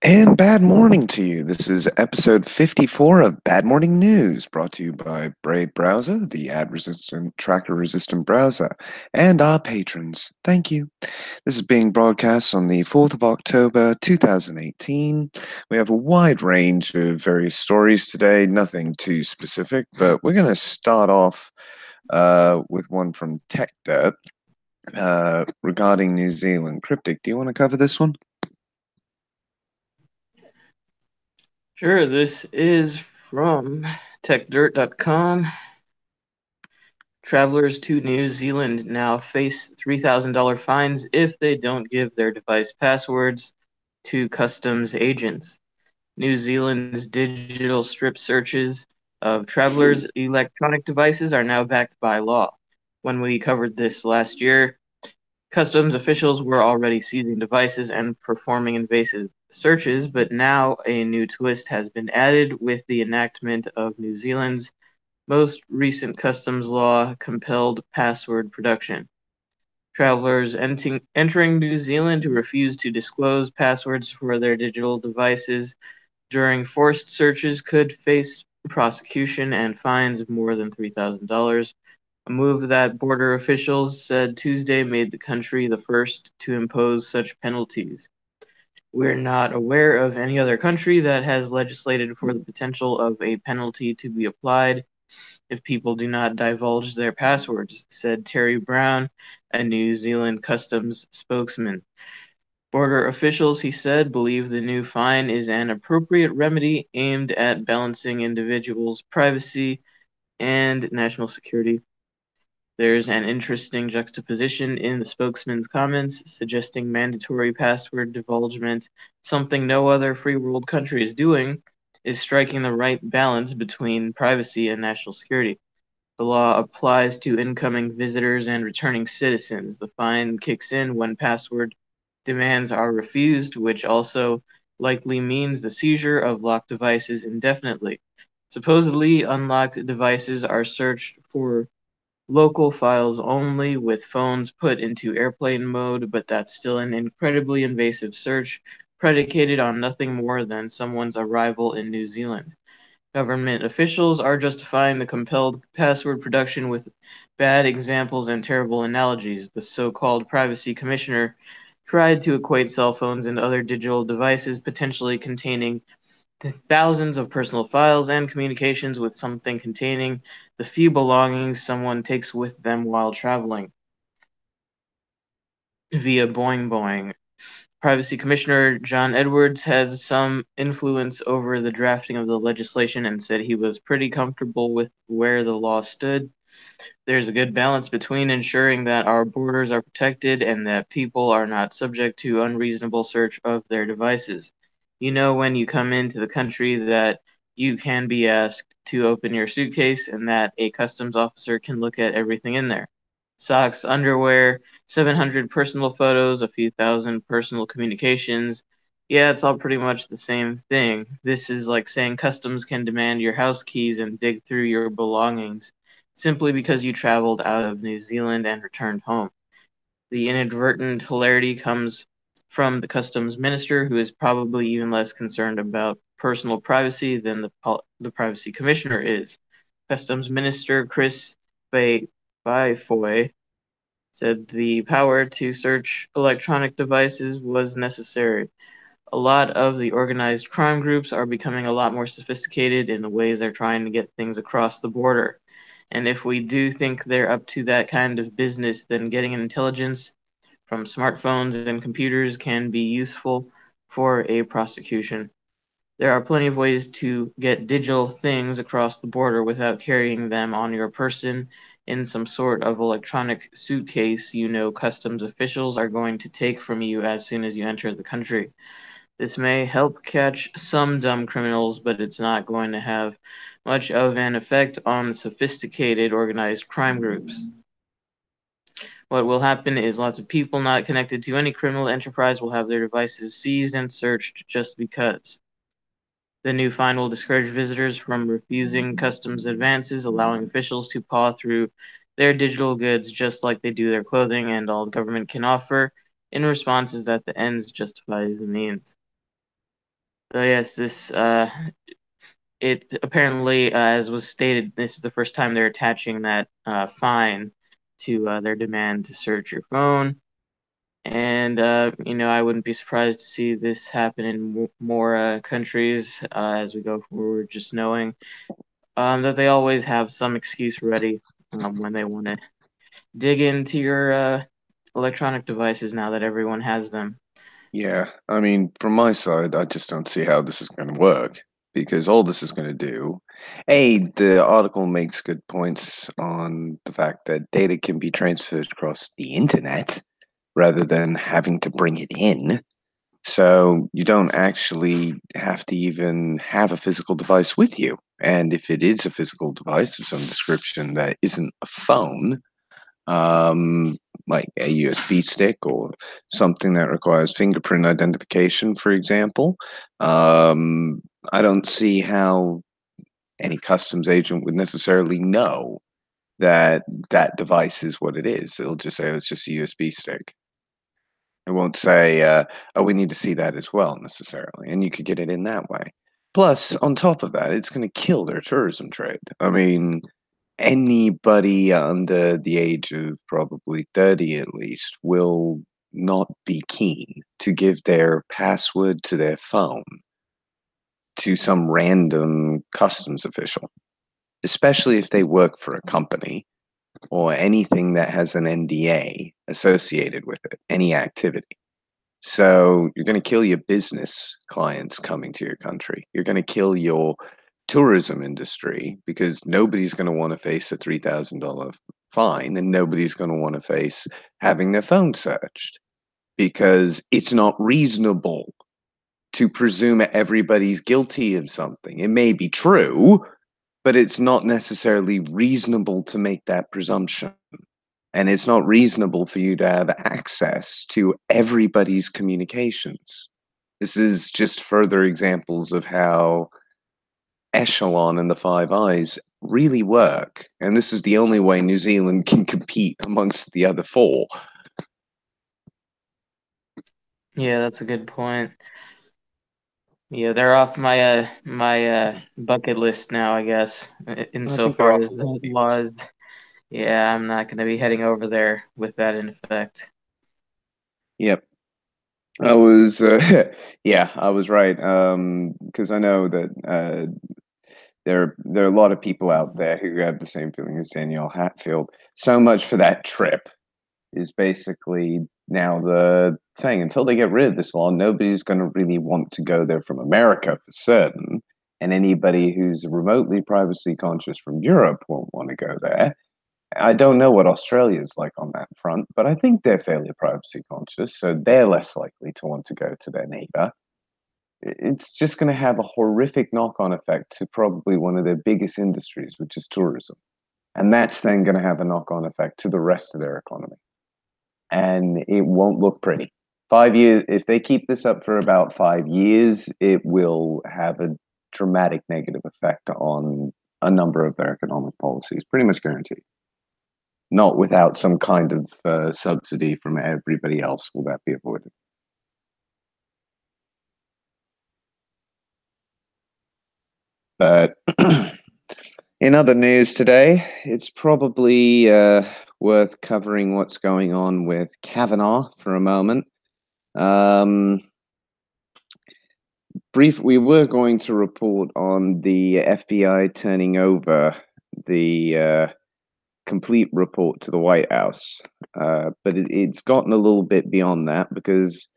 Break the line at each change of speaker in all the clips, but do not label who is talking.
And bad morning to you. This is episode 54 of Bad Morning News, brought to you by Brave Browser, the ad-resistant, tracker-resistant browser, and our patrons. Thank you. This is being broadcast on the 4th of October, 2018. We have a wide range of various stories today, nothing too specific, but we're going to start off with one from Tech Dirt regarding New Zealand. Cryptic, do you want to cover this one?
Sure, this is from techdirt.com. Travelers to New Zealand now face $3,000 fines if they don't give their device passwords to customs agents. New Zealand's digital strip searches of travelers' electronic devices are now backed by law. When we covered this last year, customs officials were already seizing devices and performing invasive searches, but now a new twist has been added with the enactment of New Zealand's most recent customs law compelled password production. Travelers entering New Zealand who refuse to disclose passwords for their digital devices during forced searches could face prosecution and fines of more than $3,000, a move that border officials said Tuesday made the country the first to impose such penalties. We're not aware of any other country that has legislated for the potential of a penalty to be applied if people do not divulge their passwords, said Terry Brown, a New Zealand customs spokesman. Border officials, he said, believe the new fine is an appropriate remedy aimed at balancing individuals' privacy and national security. There's an interesting juxtaposition in the spokesman's comments, suggesting mandatory password divulgement, something no other free world country is doing, is striking the right balance between privacy and national security. The law applies to incoming visitors and returning citizens. The fine kicks in when password demands are refused, which also likely means the seizure of locked devices indefinitely. Supposedly, unlocked devices are searched for local files only, with phones put into airplane mode, but that's still an incredibly invasive search predicated on nothing more than someone's arrival in New Zealand. Government officials are justifying the compelled password production with bad examples and terrible analogies. The so-called privacy commissioner tried to equate cell phones and other digital devices potentially containing the thousands of personal files and communications with something containing the few belongings someone takes with them while traveling via Boing Boing. Privacy Commissioner John Edwards has some influence over the drafting of the legislation and said he was pretty comfortable with where the law stood. There's a good balance between ensuring that our borders are protected and that people are not subject to unreasonable search of their devices. You know, when you come into the country, that you can be asked to open your suitcase and that a customs officer can look at everything in there: socks, underwear, 700 personal photos, a few thousand personal communications. Yeah, it's all pretty much the same thing. This is like saying customs can demand your house keys and dig through your belongings simply because you traveled out of New Zealand and returned home. The inadvertent hilarity comes from the customs minister, who is probably even less concerned about personal privacy than the privacy commissioner is. Customs Minister Chris Bayfoy said the power to search electronic devices was necessary. A lot of the organized crime groups are becoming a lot more sophisticated in the ways they're trying to get things across the border. And if we do think they're up to that kind of business, then getting intelligence from smartphones and computers can be useful for a prosecution. There are plenty of ways to get digital things across the border without carrying them on your person in some sort of electronic suitcase you know customs officials are going to take from you as soon as you enter the country. This may help catch some dumb criminals, but it's not going to have much of an effect on sophisticated organized crime groups. What will happen is lots of people not connected to any criminal enterprise will have their devices seized and searched just because. The new fine will discourage visitors from refusing customs advances, allowing officials to paw through their digital goods just like they do their clothing, and all the government can offer in response is that the ends justifies the means. So yes, this it apparently, as was stated, this is the first time they're attaching that fine to their demand to search your phone. And I wouldn't be surprised to see this happen in more countries as we go forward. Just knowing that they always have some excuse ready when they want to dig into your electronic devices now that everyone has them.
Yeah, I mean, from my side, I just don't see how this is going to work because all this is going to do, the article makes good points on the fact that data can be transferred across the internet rather than having to bring it in. So you don't actually have to even have a physical device with you. And if it is a physical device of some description that isn't a phone, um, like a USB stick or something that requires fingerprint identification, for example, um, I don't see how any customs agent would necessarily know that that device is what it is. It'll just say, oh, it's just a USB stick. It won't say, oh, we need to see that as well, necessarily. And you could get it in that way. Plus, on top of that, it's going to kill their tourism trade. I mean, anybody under the age of probably 30 at least will not be keen to give their password to their phone to some random customs official, especially if they work for a company or anything that has an NDA associated with it, any activity. So you're going to kill your business clients coming to your country. You're going to kill your tourism industry because nobody's going to want to face a $3,000 fine and nobody's going to want to face having their phone searched because it's not reasonable to presume everybody's guilty of something. It may be true, but it's not necessarily reasonable to make that presumption. And it's not reasonable for you to have access to everybody's communications. This is just further examples of how Echelon and the Five Eyes really work. And this is the only way New Zealand can compete amongst the other four.
Yeah, that's a good point. Yeah, they're off my bucket list now, I guess.
I think they're
Insofar
off
as
a lot of people's.
laws, yeah, I'm not going to be heading over there with that in effect.
Yep. I was, yeah, I was right. Because I know that there are a lot of people out there who have the same feeling as Danielle Hatfield. So much for that trip is basically now the saying until they get rid of this law, nobody's going to really want to go there from America for certain. And anybody who's remotely privacy conscious from Europe won't want to go there. I don't know what Australia's like on that front, but I think they're fairly privacy conscious, so they're less likely to want to go to their neighbor. It's just going to have a horrific knock on effect to probably one of their biggest industries, which is tourism. And that's then going to have a knock on effect to the rest of their economy. And it won't look pretty. 5 years, if they keep this up for about 5 years, it will have a dramatic negative effect on a number of their economic policies, pretty much guaranteed. Not without some kind of subsidy from everybody else will that be avoided. But in other news today, it's probably worth covering what's going on with Kavanaugh for a moment. We were going to report on the FBI turning over the complete report to the White House, but it's gotten a little bit beyond that because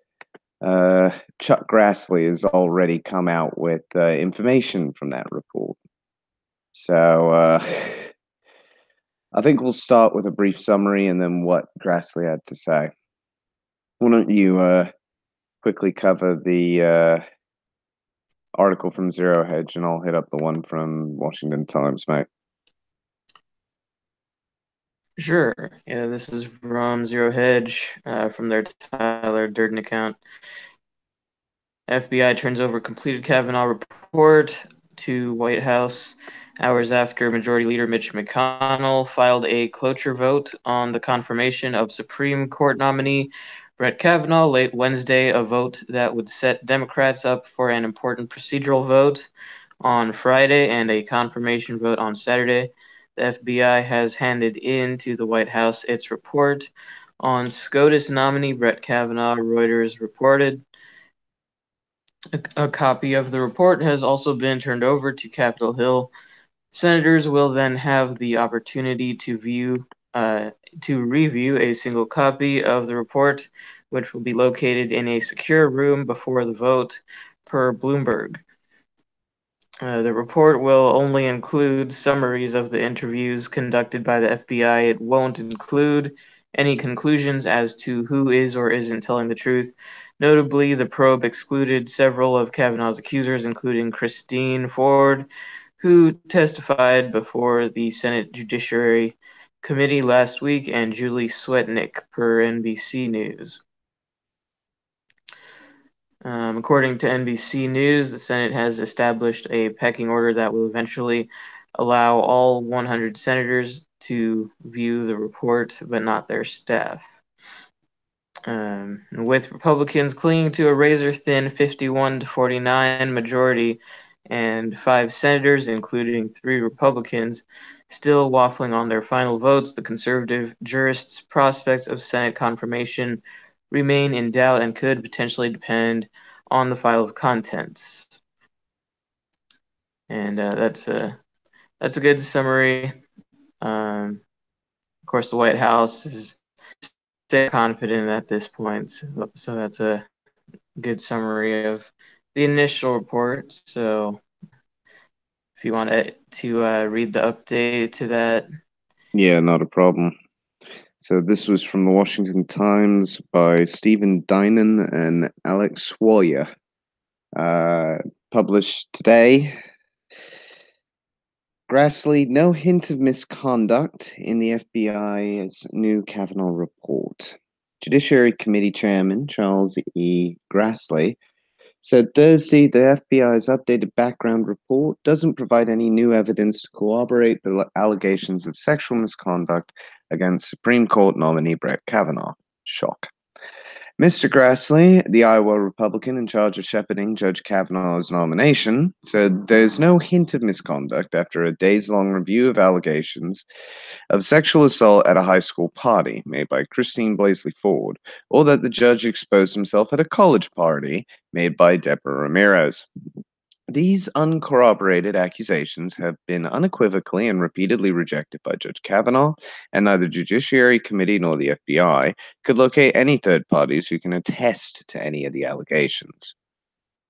Chuck Grassley has already come out with information from that report. So I think we'll start with a brief summary and then what Grassley had to say. Why don't you quickly cover the article from Zero Hedge, and I'll hit up the one from Washington Times, mate.
Sure. Yeah, this is from Zero Hedge from their Tyler Durden account. FBI turns over completed Kavanaugh report to White House hours after Majority Leader Mitch McConnell filed a cloture vote on the confirmation of Supreme Court nominee Brett Kavanaugh late Wednesday, a vote that would set Democrats up for an important procedural vote on Friday and a confirmation vote on Saturday. The FBI has handed in to the White House its report on SCOTUS nominee Brett Kavanaugh, Reuters reported. A copy of the report has also been turned over to Capitol Hill. Senators will then have the opportunity to review a single copy of the report, which will be located in a secure room before the vote, per Bloomberg. The report will only include summaries of the interviews conducted by the FBI. It won't include any conclusions as to who is or isn't telling the truth. Notably, the probe excluded several of Kavanaugh's accusers, including Christine Ford, who testified before the Senate Judiciary Committee last week, and Julie Swetnick, per NBC News. According to NBC News, the Senate has established a pecking order that will eventually allow all 100 senators to view the report, but not their staff. With Republicans clinging to a razor-thin 51-49 majority and 5 senators, including 3 Republicans, still waffling on their final votes, the conservative jurists' prospects of Senate confirmation remain in doubt and could potentially depend on the file's contents. And that's a good summary. Of course, the White House is still confident at this point, so that's a good summary of the initial report. So if you want to read the update to that.
Yeah, not a problem. So this was from the Washington Times by Stephen Dinan and Alex Swalia. Published today. Grassley, no hint of misconduct in the FBI's new Kavanaugh report. Judiciary Committee Chairman Charles E. Grassley said Thursday the FBI's updated background report doesn't provide any new evidence to corroborate the allegations of sexual misconduct against Supreme Court nominee Brett Kavanaugh. Shock. Mr. Grassley, the Iowa Republican in charge of shepherding Judge Kavanaugh's nomination, said there's no hint of misconduct after a days-long review of allegations of sexual assault at a high school party made by Christine Blasey Ford, or that the judge exposed himself at a college party made by Deborah Ramirez. These uncorroborated accusations have been unequivocally and repeatedly rejected by Judge Kavanaugh, and neither Judiciary Committee nor the FBI could locate any third parties who can attest to any of the allegations.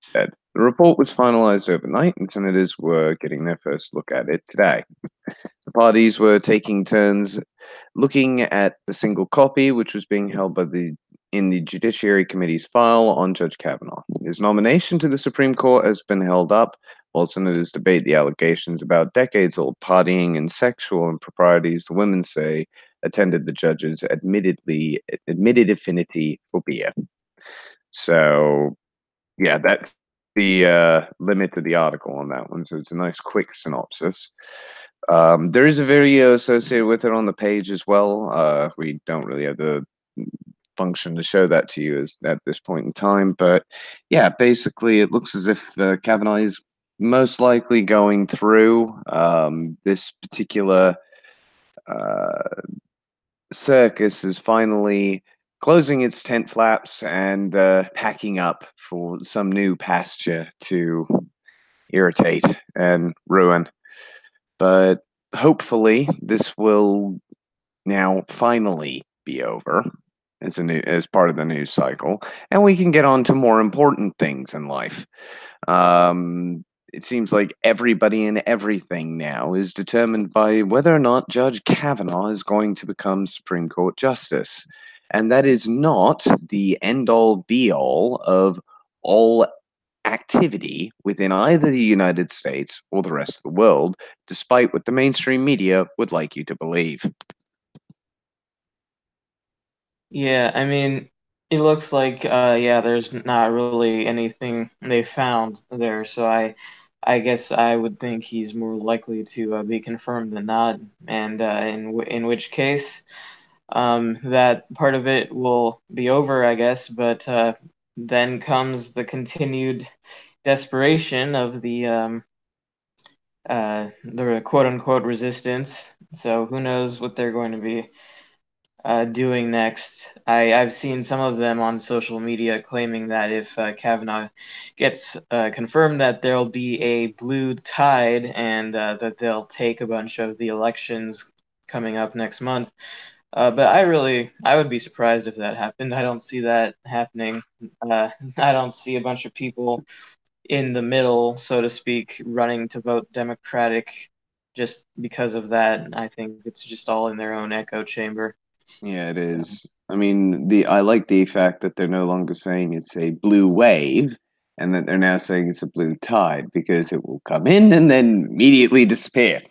Said the report was finalized overnight, and senators were getting their first look at it today. The parties were taking turns looking at the single copy, which was being held in the Judiciary Committee's file on Judge Kavanaugh. His nomination to the Supreme Court has been held up while senators debate the allegations about decades-old partying and sexual improprieties the women say attended the judge's admitted affinity for beer. So, yeah, that's the limit of the article on that one. So it's a nice quick synopsis. There is a video associated with it on the page as well. We don't really have the function to show that to you at this point in time, but yeah, basically it looks as if Kavanaugh is most likely going through this particular circus is finally closing its tent flaps and packing up for some new pasture to irritate and ruin. But hopefully this will now finally be over as part of the news cycle, and we can get on to more important things in life. It seems like everybody and everything now is determined by whether or not Judge Kavanaugh is going to become Supreme Court Justice. And that is not the end-all, be-all of all activity within either the United States or the rest of the world, despite what the mainstream media would like you to believe.
Yeah, I mean, it looks like there's not really anything they found there, so I guess I would think he's more likely to be confirmed than not, and in which case, that part of it will be over, I guess, but then comes the continued desperation of the quote unquote resistance. So who knows what they're going to be doing next. I've seen some of them on social media claiming that if Kavanaugh gets confirmed, that there'll be a blue tide and that they'll take a bunch of the elections coming up next month. But I would be surprised if that happened. I don't see that happening. I don't see a bunch of people in the middle, so to speak, running to vote Democratic just because of that. I think it's just all in their own echo chamber.
Yeah, it
So.
is. I mean, I like the fact that they're no longer saying it's a blue wave and that they're now saying it's a blue tide because it will come in and then immediately disappear.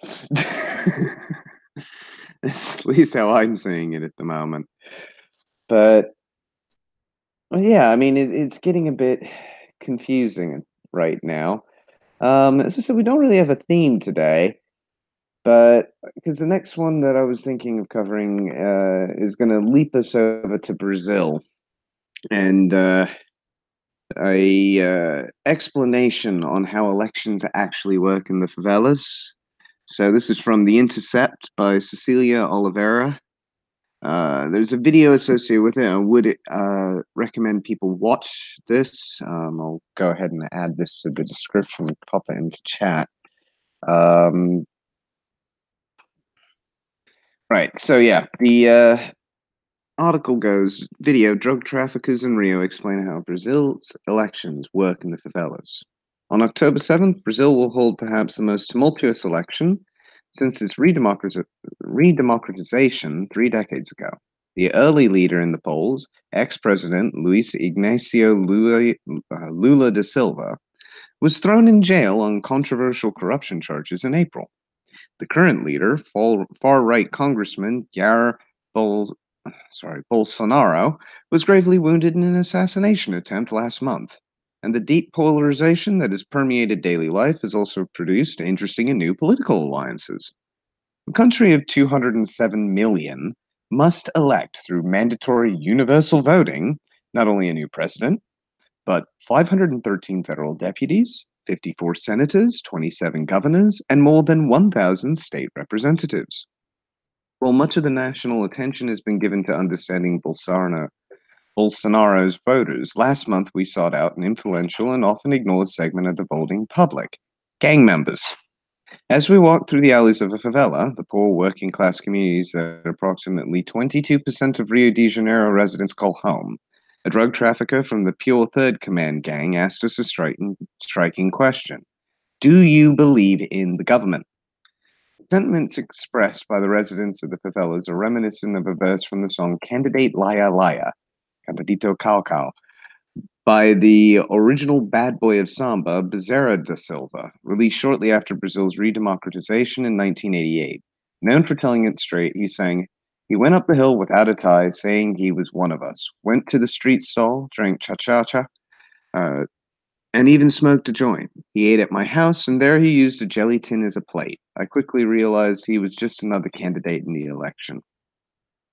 That's at least how I'm seeing it at the moment. But well, yeah, I mean, it's getting a bit confusing right now. As I said, we don't really have a theme today, but because the next one that I was thinking of covering is going to leap us over to Brazil and a explanation on how elections actually work in the favelas. So this is from The Intercept by Cecilia Oliveira. There's a video associated with it. I would recommend people watch this. I'll go ahead and add this to the description, pop it into chat. Right, so yeah, the article goes, video, drug traffickers in Rio explain how Brazil's elections work in the favelas. On October 7th, Brazil will hold perhaps the most tumultuous election since its redemocratization 3 decades ago. The early leader in the polls, ex-president Luiz Ignacio Lula da Silva, was thrown in jail on controversial corruption charges in April. The current leader, far-right Congressman Jair Bolsonaro, was gravely wounded in an assassination attempt last month. And the deep polarization that has permeated daily life has also produced interesting and new political alliances. A country of 207 million must elect through mandatory universal voting not only a new president, but 513 federal deputies, 54 senators, 27 governors, and more than 1,000 state representatives. While much of the national attention has been given to understanding Bolsonaro's voters, last month we sought out an influential and often ignored segment of the voting public, gang members. As we walked through the alleys of a favela, the poor working class communities that approximately 22% of Rio de Janeiro residents call home, a drug trafficker from the Pure Third Command gang asked us a striking question. Do you believe in the government? Sentiments expressed by the residents of the favelas are reminiscent of a verse from the song Candidate Laya Laya, Candidito Calcal, by the original bad boy of samba, Bezerra da Silva, released shortly after Brazil's redemocratization in 1988. Known for telling it straight, he sang, "He went up the hill without a tie, saying he was one of us. Went to the street stall, drank cha-cha-cha, and even smoked a joint. He ate at my house, and there he used a jelly tin as a plate. I quickly realized he was just another candidate in the election."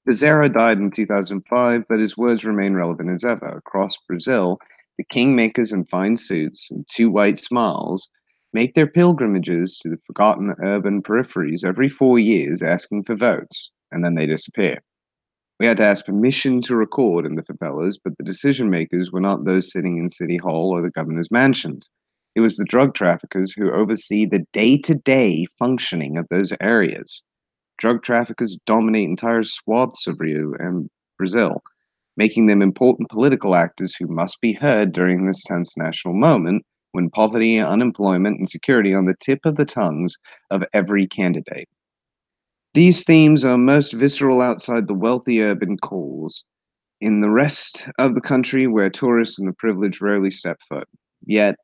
Bezerra died in 2005, but his words remain relevant as ever. Across Brazil, the kingmakers in fine suits and two white smiles make their pilgrimages to the forgotten urban peripheries every 4 years asking for votes, and then they disappear. We had to ask permission to record in the favelas, but the decision makers were not those sitting in City Hall or the governor's mansions. It was the drug traffickers who oversee the day-to-day functioning of those areas. Drug traffickers dominate entire swaths of Rio and Brazil, making them important political actors who must be heard during this tense national moment when poverty, unemployment, and security are on the tip of the tongues of every candidate. These themes are most visceral outside the wealthy urban cores, in the rest of the country where tourists and the privileged rarely step foot. Yet,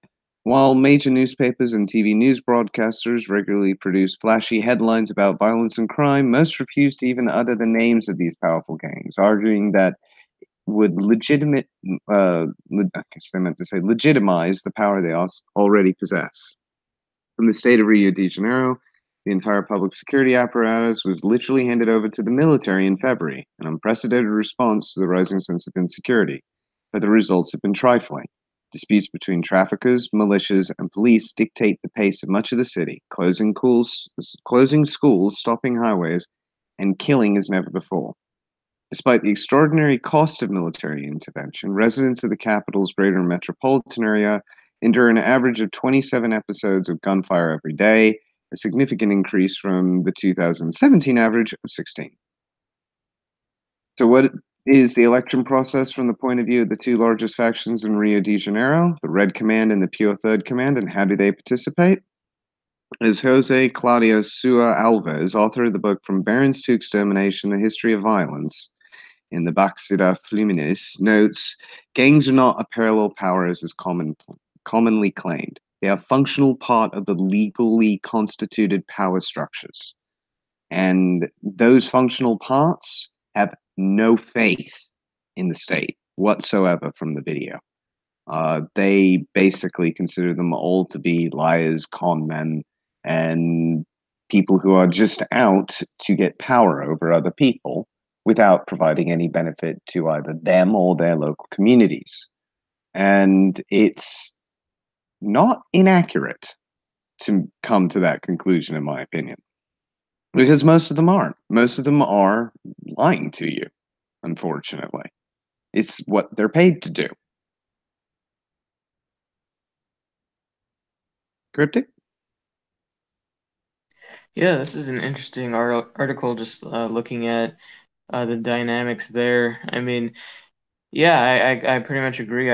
while major newspapers and TV news broadcasters regularly produce flashy headlines about violence and crime, most refuse to even utter the names of these powerful gangs, arguing that would I guess they meant to say legitimize the power they already possess. From the state of Rio de Janeiro, The entire public security apparatus was literally handed over to the military in February, an unprecedented response to the rising sense of insecurity. But the results have been trifling. Disputes between traffickers, militias, and police dictate the pace of much of the city, closing schools, stopping highways, and killing as never before. Despite the extraordinary cost of military intervention, residents of the capital's greater metropolitan area endure an average of 27 episodes of gunfire every day, a significant increase from the 2017 average of 16. So, what is the election process from the point of view of the two largest factions in Rio de Janeiro, the Red Command and the Pure Third Command, and how do they participate? As Jose Claudio Sua Alves, author of the book From Barons to Extermination, The History of Violence, in the Baxida Fluminis, notes, gangs are not a parallel power as is commonly claimed. They are a functional part of the legally constituted power structures. And those functional parts have no faith in the state whatsoever from the video. They basically consider them all to be liars, con men, and people who are just out to get power over other people without providing any benefit to either them or their local communities. And it's not inaccurate to come to that conclusion, in my opinion. Because most of them aren't. Most of them are lying to you, unfortunately. It's what they're paid to do. Cryptic?
Yeah, this is an interesting article, just looking at the dynamics there. I mean, yeah, I pretty much agree.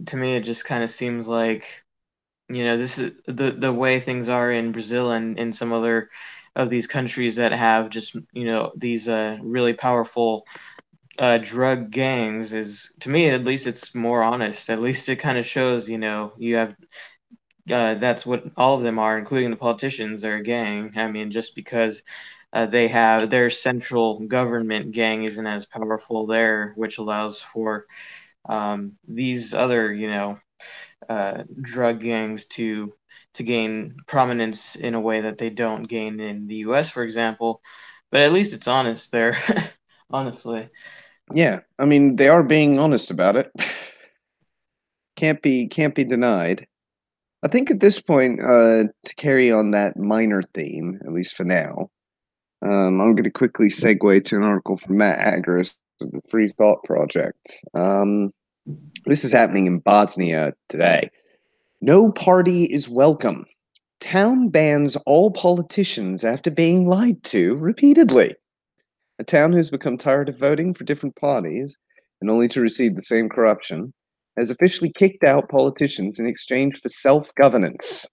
To me, it just kind of seems like, this is the way things are in Brazil and in some other of these countries that have just, these really powerful drug gangs is, to me, at least it's more honest. At least it kind of shows, you have that's what all of them are, including the politicians. They're a gang. I mean, just because they have their central government gang isn't as powerful there, which allows for these other, drug gangs to gain prominence in a way that they don't gain in the U.S., for example. But at least it's honest there, honestly.
Yeah, I mean, they are being honest about it. Can't be denied. I think at this point, to carry on that minor theme, at least for now, I'm going to quickly segue to an article from Matt Agris of the Free Thought Project. This is happening in Bosnia today. No party is welcome. Town bans all politicians after being lied to repeatedly. A town who's become tired of voting for different parties and only to receive the same corruption has officially kicked out politicians in exchange for self-governance.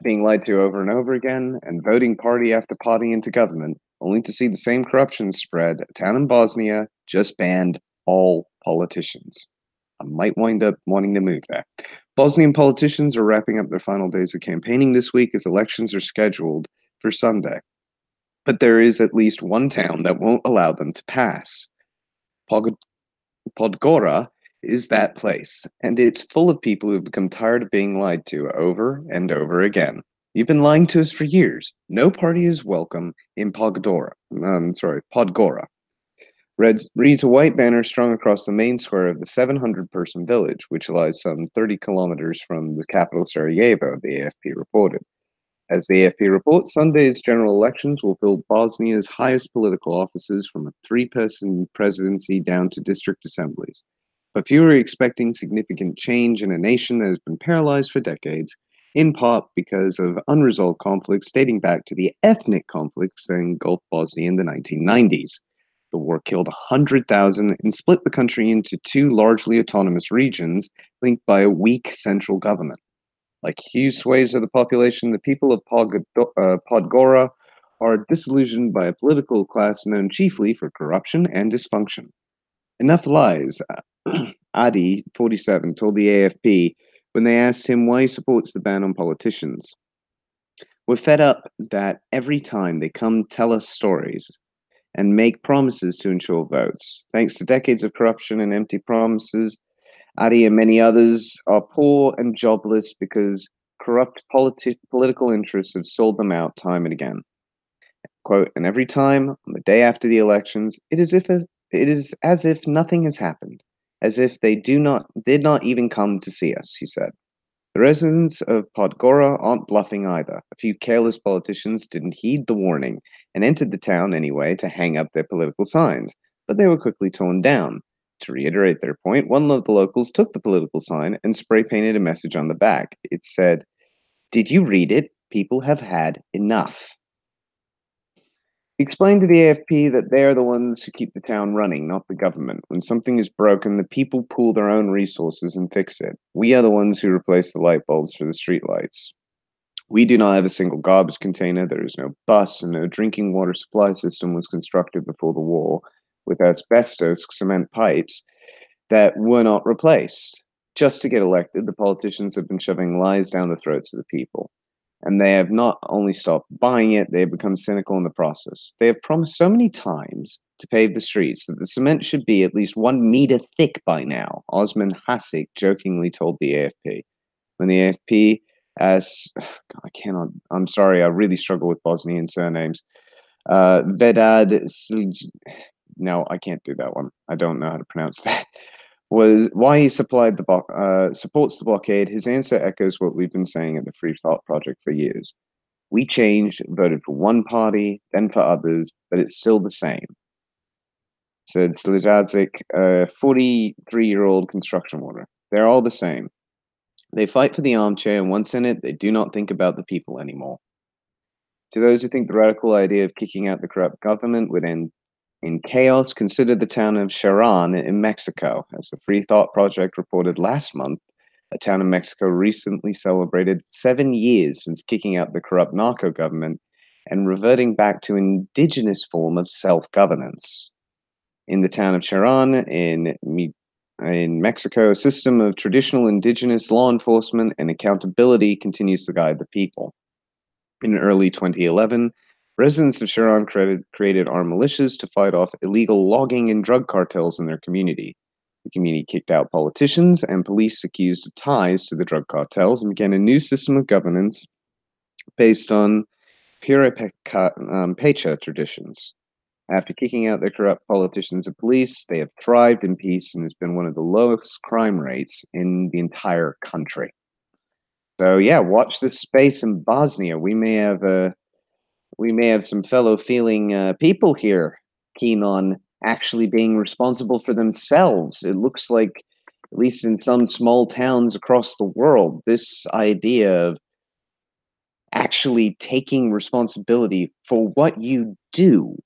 Being lied to over and over again and voting party after party into government only to see the same corruption spread, a town in Bosnia just banned all politicians. I might wind up wanting to move there. Bosnian politicians are wrapping up their final days of campaigning this week as elections are scheduled for Sunday. But there is at least one town that won't allow them to pass. Podgora is that place, and it's full of people who have become tired of being lied to over and over again. You've been lying to us for years. No party is welcome in Podgora. Reads a white banner strung across the main square of the 700-person village, which lies some 30 kilometers from the capital Sarajevo, the AFP reported. As the AFP reports, Sunday's general elections will fill Bosnia's highest political offices from a 3-person presidency down to district assemblies. But few are expecting significant change in a nation that has been paralyzed for decades, in part because of unresolved conflicts dating back to the ethnic conflicts that engulfed Bosnia in the 1990s. The war killed 100,000 and split the country into 2 largely autonomous regions linked by a weak central government. Like huge swathes of the population, the people of Podgora are disillusioned by a political class known chiefly for corruption and dysfunction. Enough lies, Adi, 47, told the AFP when they asked him why he supports the ban on politicians. We're fed up that every time they come tell us stories and make promises to ensure votes. Thanks to decades of corruption and empty promises, Adi and many others are poor and jobless because corrupt political interests have sold them out time and again. Quote, and every time, on the day after the elections, it is as if nothing has happened, as if they did not even come to see us, he said. The residents of Podgora aren't bluffing either. A few careless politicians didn't heed the warning and entered the town anyway to hang up their political signs, but they were quickly torn down. To reiterate their point, one of the locals took the political sign and spray painted a message on the back. It said, "Did you read it? People have had enough." He explained to the AFP that they are the ones who keep the town running, not the government. When something is broken, the people pool their own resources and fix it. We are the ones who replace the light bulbs for the streetlights. We do not have a single garbage container. There is no bus, and no drinking water supply system was constructed before the war with asbestos cement pipes that were not replaced. Just to get elected, the politicians have been shoving lies down the throats of the people. And they have not only stopped buying it, they have become cynical in the process. They have promised so many times to pave the streets that the cement should be at least 1 meter thick by now, Osman Hasik jokingly told the AFP. When the AFP asked, I'm sorry, I really struggle with Bosnian surnames. Vedad no, I can't do that one. I don't know how to pronounce that. Was why he supports the blockade. His answer echoes what we've been saying at the Free Thought Project for years. We changed, voted for one party, then for others, but it's still the same. Said Slijadzic, a 43-year-old construction worker. They're all the same. They fight for the armchair, and once in it, they do not think about the people anymore. To those who think the radical idea of kicking out the corrupt government would end in chaos, consider the town of Sharon in Mexico. As the Free Thought Project reported last month, a town in Mexico recently celebrated 7 years since kicking out the corrupt narco government and reverting back to an indigenous form of self-governance. In the town of Sharon in Mexico, a system of traditional indigenous law enforcement and accountability continues to guide the people. In early 2011, residents of Sharon created armed militias to fight off illegal logging and drug cartels in their community. The community kicked out politicians and police accused of ties to the drug cartels and began a new system of governance based on Purépecha traditions. After kicking out their corrupt politicians and police, they have thrived in peace and has been one of the lowest crime rates in the entire country. So yeah, watch this space in Bosnia. We may have some fellow feeling people here keen on actually being responsible for themselves. It looks like, at least in some small towns across the world, this idea of actually taking responsibility for what you do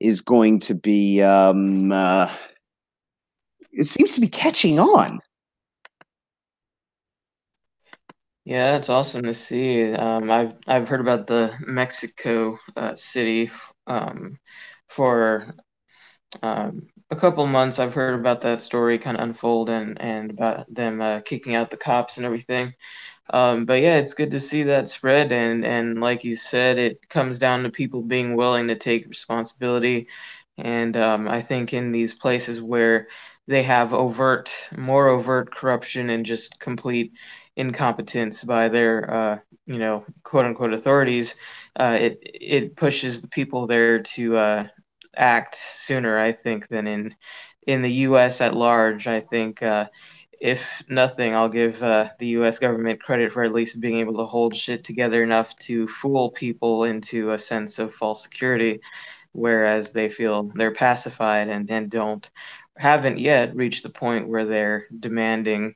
is going to be, it seems to be catching on.
Yeah, that's awesome to see. I've heard about the Mexico City for a couple months. I've heard about that story kind of unfold and about them kicking out the cops and everything. But yeah, it's good to see that spread, and like you said, it comes down to people being willing to take responsibility. And I think in these places where they have more overt corruption and just complete incompetence by their, quote unquote authorities, it pushes the people there to act sooner, I think, than in the U.S. at large. I think. If nothing, I'll give the U.S. government credit for at least being able to hold shit together enough to fool people into a sense of false security, whereas they feel they're pacified and haven't yet reached the point where they're demanding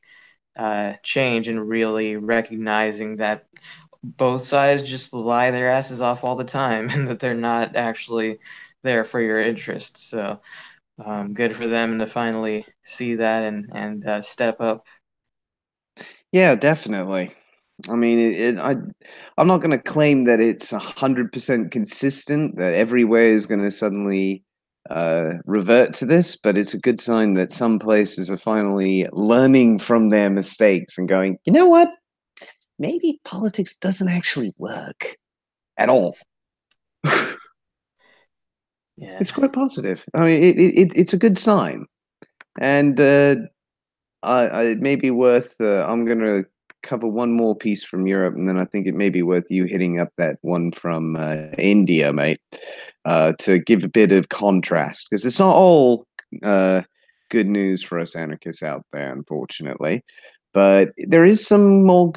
change and really recognizing that both sides just lie their asses off all the time and that they're not actually there for your interests. So good for them to finally see that and step up.
Yeah, definitely. I mean, I'm not going to claim that it's 100% consistent, that everywhere is going to suddenly revert to this, but it's a good sign that some places are finally learning from their mistakes and going, you know what? Maybe politics doesn't actually work at all.
Yeah,
it's quite positive. I mean, it's a good sign, and it may be worth. I'm gonna cover one more piece from Europe, and then I think it may be worth you hitting up that one from India, mate, to give a bit of contrast, because it's not all good news for us anarchists out there, unfortunately. But there is some more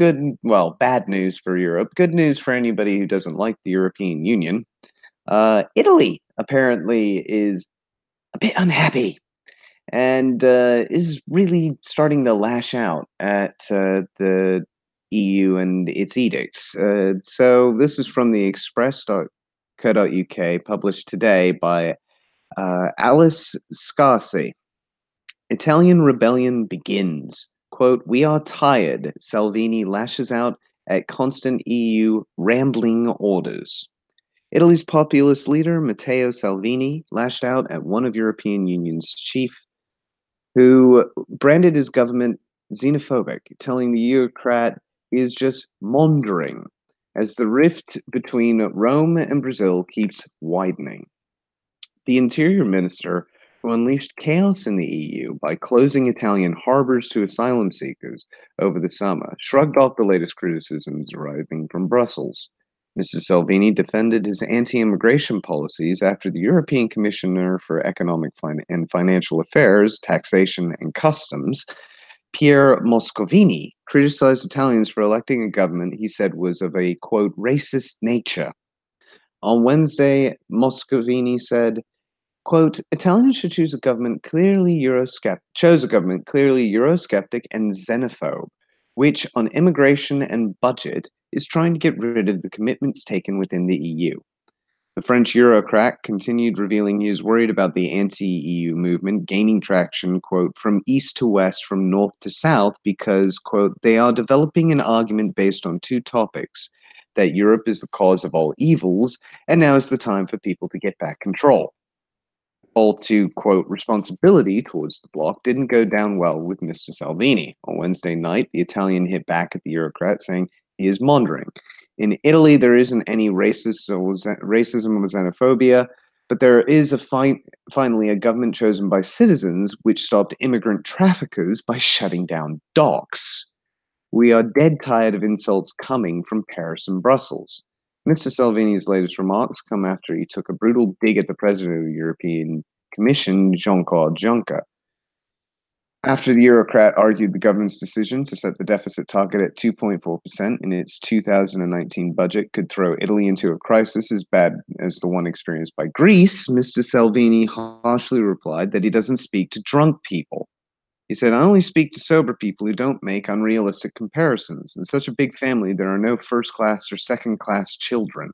bad news for Europe. Good news for anybody who doesn't like the European Union. Italy apparently is a bit unhappy and is really starting to lash out at the EU and its edicts. So this is from the express.co.uk, published today by Alice Scarsi. Italian rebellion begins. Quote, "We are tired," Salvini lashes out at constant EU rambling orders. Italy's populist leader, Matteo Salvini, lashed out at one of European Union's chief, who branded his government xenophobic, telling the Eurocrat he is just maundering as the rift between Rome and Brazil keeps widening. The interior minister, who unleashed chaos in the EU by closing Italian harbors to asylum seekers over the summer, shrugged off the latest criticisms arriving from Brussels. Mr. Salvini defended his anti-immigration policies after the European Commissioner for Economic and Financial Affairs, Taxation and Customs, Pierre Moscovici, criticized Italians for electing a government he said was of a, quote, racist nature. On Wednesday, Moscovici said, quote, Italians should choose a government clearly Eurosceptic and xenophobe, which on immigration and budget is trying to get rid of the commitments taken within the EU. The French Eurocrat continued, revealing he is worried about the anti-EU movement gaining traction, quote, from east to west, from north to south, because, quote, they are developing an argument based on two topics, that Europe is the cause of all evils, and now is the time for people to get back control. All to, quote, responsibility towards the bloc didn't go down well with Mr. Salvini. On Wednesday night, the Italian hit back at the Eurocrat, saying he is maundering. In Italy, there isn't any racism or xenophobia, but there is finally a government chosen by citizens which stopped immigrant traffickers by shutting down docks. We are dead tired of insults coming from Paris and Brussels. Mr. Salvini's latest remarks come after he took a brutal dig at the president of the European Commission, Jean-Claude Juncker. After the Eurocrat argued the government's decision to set the deficit target at 2.4% in its 2019 budget could throw Italy into a crisis as bad as the one experienced by Greece, Mr. Salvini harshly replied that he doesn't speak to drunk people. He said, I only speak to sober people who don't make unrealistic comparisons. In such a big family, there are no first-class or second-class children.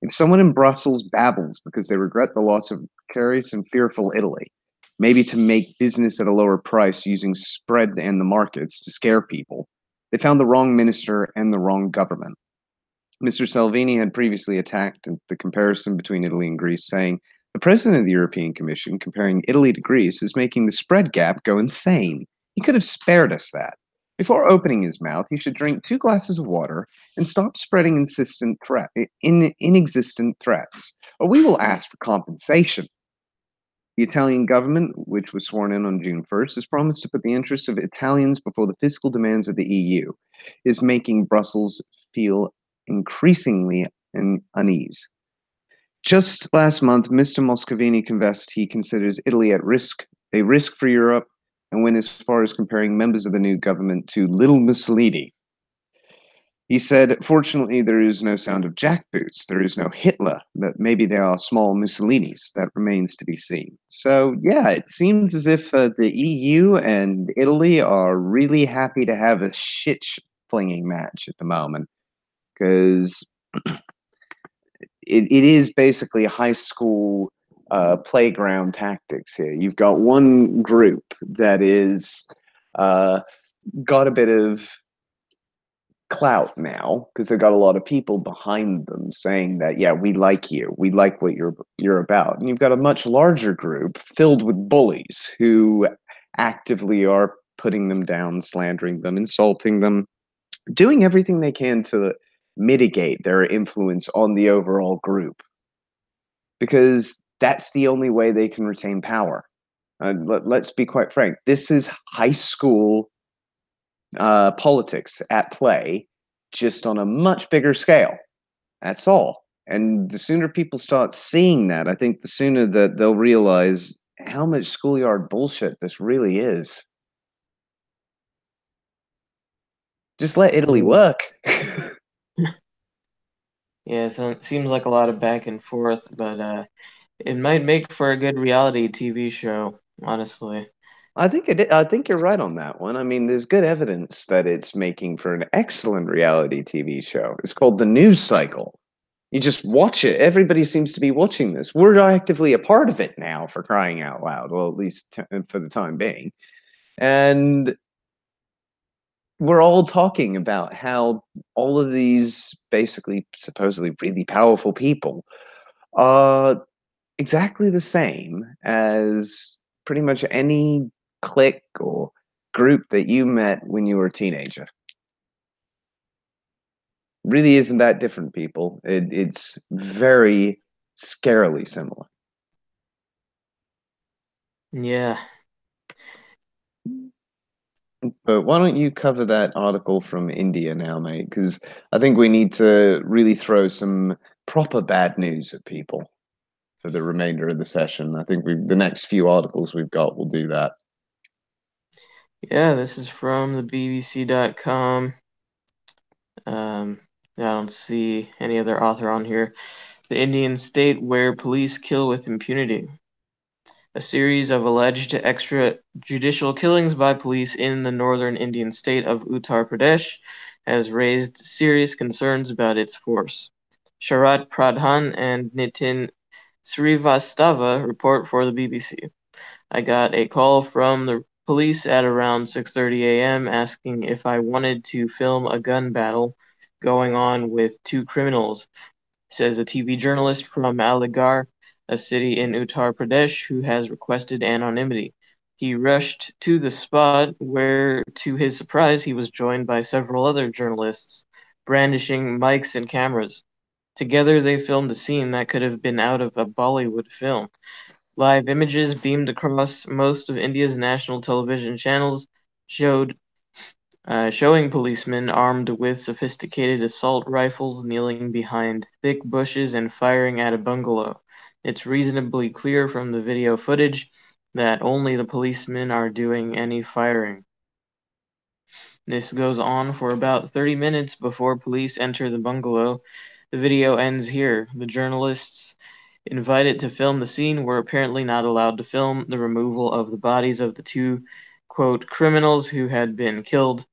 If someone in Brussels babbles because they regret the loss of precarious and fearful Italy, maybe to make business at a lower price using spread and the markets to scare people, they found the wrong minister and the wrong government. Mr. Salvini had previously attacked the comparison between Italy and Greece, saying, the president of the European Commission, comparing Italy to Greece, is making the spread gap go insane. He could have spared us that. Before opening his mouth, he should drink 2 glasses of water and stop spreading inexistent threats, or we will ask for compensation. The Italian government, which was sworn in on June 1st, has promised to put the interests of Italians before the fiscal demands of the EU, is making Brussels feel increasingly unease. Just last month, Mr. Moscovici confessed he considers Italy a risk for Europe, and went as far as comparing members of the new government to little Mussolini. He said, fortunately, there is no sound of jackboots, there is no Hitler, but maybe there are small Mussolinis. That remains to be seen. So, yeah, it seems as if the EU and Italy are really happy to have a shit-flinging match at the moment, because it is basically high school playground tactics here. You've got one group that is got a bit of clout now because they've got a lot of people behind them saying that, yeah, we like you, we like what you're about. And you've got a much larger group filled with bullies who actively are putting them down, slandering them, insulting them, doing everything they can to mitigate their influence on the overall group, because that's the only way they can retain power. Let's be quite frank. This is high school politics at play, just on a much bigger scale. That's all. And the sooner people start seeing that, I think the sooner that they'll realize how much schoolyard bullshit this really is. Just let Italy work.
Yeah, so it seems like a lot of back and forth, but it might make for a good reality TV show, honestly.
I think you're right on that one. I mean, there's good evidence that it's making for an excellent reality TV show. It's called The News Cycle. You just watch it. Everybody seems to be watching this. We're actively a part of it now, for crying out loud. Well, at least for the time being. And we're all talking about how all of these basically supposedly really powerful people are exactly the same as pretty much any clique or group that you met when you were a teenager. Really isn't that different, people. It's very scarily similar.
Yeah.
But why don't you cover that article from India now, mate? Because I think we need to really throw some proper bad news at people for the remainder of the session. I think the next few articles we've got will do that.
Yeah, this is from the BBC.com. I don't see any other author on here. The Indian state where police kill with impunity. A series of alleged extrajudicial killings by police in the northern Indian state of Uttar Pradesh has raised serious concerns about its force. Sharat Pradhan and Nitin Srivastava report for the BBC. I got a call from the police at around 6:30 a.m. asking if I wanted to film a gun battle going on with two criminals, says a TV journalist from Aligarh, a city in Uttar Pradesh, who has requested anonymity. He rushed to the spot where, to his surprise, he was joined by several other journalists, brandishing mics and cameras. Together, they filmed a scene that could have been out of a Bollywood film. Live images beamed across most of India's national television channels showed showing policemen armed with sophisticated assault rifles kneeling behind thick bushes and firing at a bungalow. It's reasonably clear from the video footage that only the policemen are doing any firing. This goes on for about 30 minutes before police enter the bungalow. The video ends here. The journalists invited to film the scene were apparently not allowed to film the removal of the bodies of the two, quote, criminals who had been killed.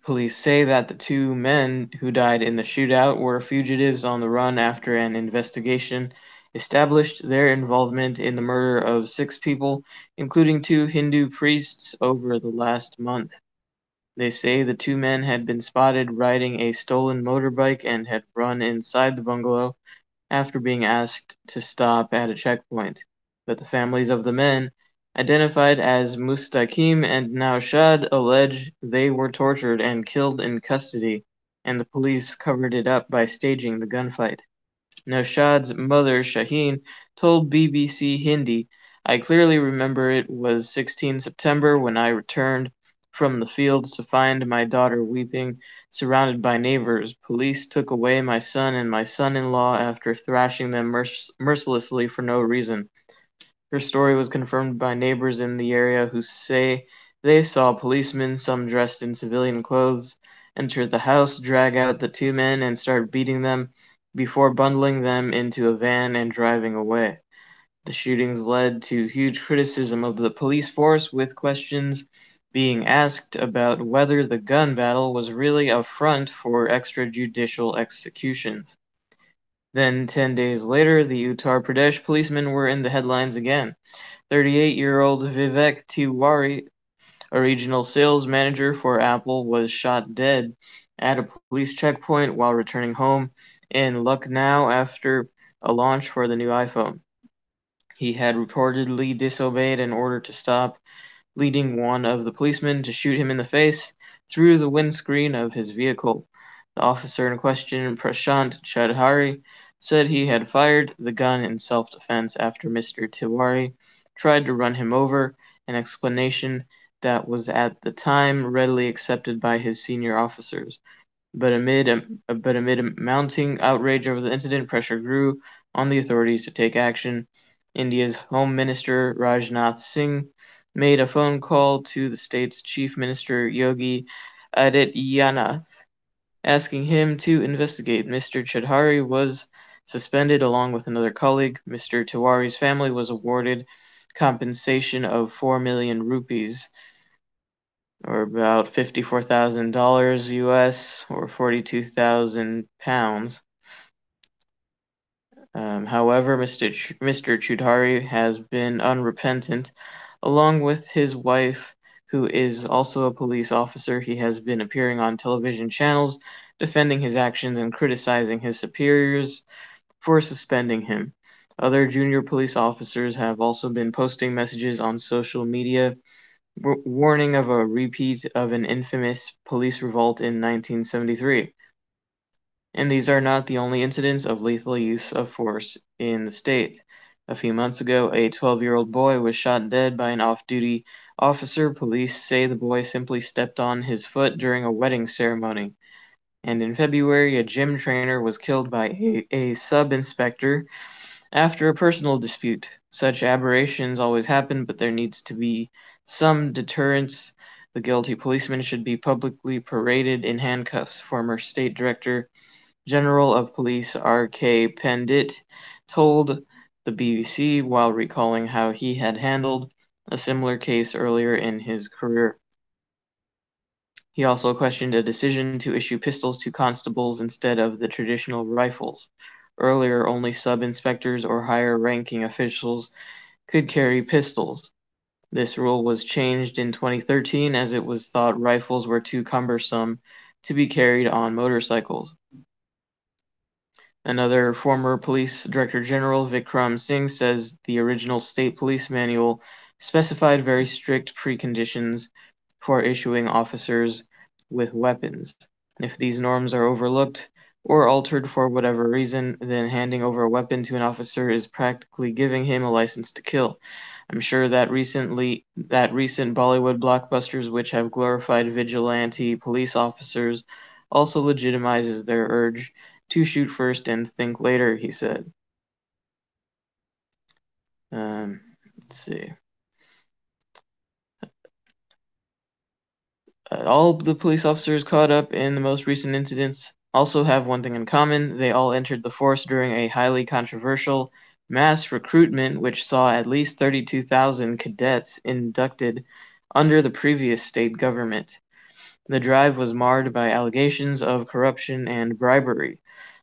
Police say that the two men who died in the shootout were fugitives on the run after an investigation established their involvement in the murder of 6 people, including 2 Hindu priests, over the last month. They say the 2 men had been spotted riding a stolen motorbike and had run inside the bungalow after being asked to stop at a checkpoint. But the families of the men, identified as Mustaqim and Naushad, allege they were tortured and killed in custody, and the police covered it up by staging the gunfight. Naushad's mother, Shaheen, told BBC Hindi, I clearly remember it was 16 September when I returned from the fields to find my daughter weeping, surrounded by neighbors. Police took away my son and my son-in-law after thrashing them mercilessly for no reason. Her story was confirmed by neighbors in the area who say they saw policemen, some dressed in civilian clothes, enter the house, drag out the 2 men, and start beating them before bundling them into a van and driving away. The shootings led to huge criticism of the police force, with questions being asked about whether the gun battle was really a front for extrajudicial executions. Then 10 days later, the Uttar Pradesh policemen were in the headlines again. 38-year-old Vivek Tiwari, a regional sales manager for Apple, was shot dead at a police checkpoint while returning home in Lucknow after a launch for the new iPhone. He had reportedly disobeyed an order to stop, leading one of the policemen to shoot him in the face through the windscreen of his vehicle. The officer in question, Prashant Chaudhary, said he had fired the gun in self-defense after Mr. Tiwari tried to run him over, an explanation that was at the time readily accepted by his senior officers. But amid mounting outrage over the incident, pressure grew on the authorities to take action. India's Home Minister Rajnath Singh made a phone call to the state's Chief Minister Yogi Adityanath, asking him to investigate. Mr. Chaudhary was suspended along with another colleague. Mr. Tiwari's family was awarded compensation of 4 million rupees, or about $54,000 US, or 42,000 pounds. However, Mr. Chaudhary has been unrepentant. Along with his wife, who is also a police officer, he has been appearing on television channels, defending his actions and criticizing his superiors for suspending him. Other junior police officers have also been posting messages on social media warning of a repeat of an infamous police revolt in 1973. And these are not the only incidents of lethal use of force in the state. A few months ago, a 12-year-old boy was shot dead by an off-duty officer. Police say the boy simply stepped on his foot during a wedding ceremony. And in February, a gym trainer was killed by a sub-inspector after a personal dispute. Such aberrations always happen, but there needs to be some deterrence. The guilty policeman should be publicly paraded in handcuffs. Former State Director General of Police R.K. Pandit told the BBC while recalling how he had handled a similar case earlier in his career. He also questioned a decision to issue pistols to constables instead of the traditional rifles. Earlier, only sub-inspectors or higher-ranking officials could carry pistols. This rule was changed in 2013 as it was thought rifles were too cumbersome to be carried on motorcycles. Another former Police Director General, Vikram Singh, says the original state police manual specified very strict preconditions for issuing officers with weapons. If these norms are overlooked or altered for whatever reason, then handing over a weapon to an officer is practically giving him a license to kill. I'm sure that recent Bollywood blockbusters which have glorified vigilante police officers also legitimizes their urge to shoot first and think later, he said. Let's see. All of the police officers caught up in the most recent incidents also have one thing in common. They all entered the force during a highly controversial mass recruitment which saw at least 32,000 cadets inducted under the previous state government. The drive was marred by allegations of corruption and bribery.